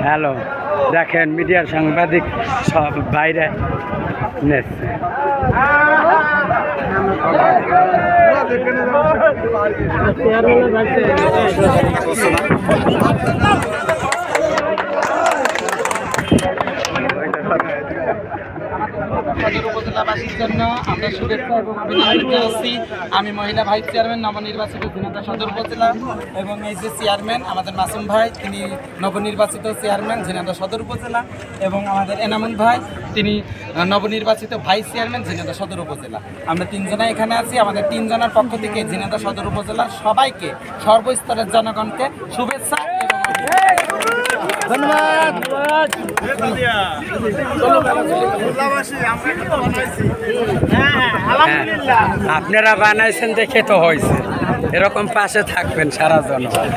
Hello, দেখেন মিডিয়ার সাংবাদিক সব বাইরে নেছে। সদর উপজেলাবাসীর জন্য আমরা শুভেচ্ছা এবং অভিনন্দন জানাচ্ছি। আমি মহিলা ভাইস চেয়ারম্যান নবনির্বাচিত ঝিনাইদহ সদর উপজেলা, এবং এই যে চেয়ারম্যান আমাদের মাসুম ভাই, তিনি নবনির্বাচিত চেয়ারম্যান ঝিনাইদহ সদর উপজেলা, এবং আমাদের এনামুল ভাই, তিনি নবনির্বাচিত ভাইস চেয়ারম্যান ঝিনাইদহ সদর উপজেলা। আমরা তিনজনা এখানে আছি। আমাদের তিনজনের পক্ষ থেকে ঝিনাইদহ সদর উপজেলার সবাইকে, সর্বস্তরের জনগণকে শুভেচ্ছা এবং ধন্যবাদ। আপনারা বানাইছেন দেখে তো হয়েছে, এরকম পাশে থাকবেন সারা জনগণ।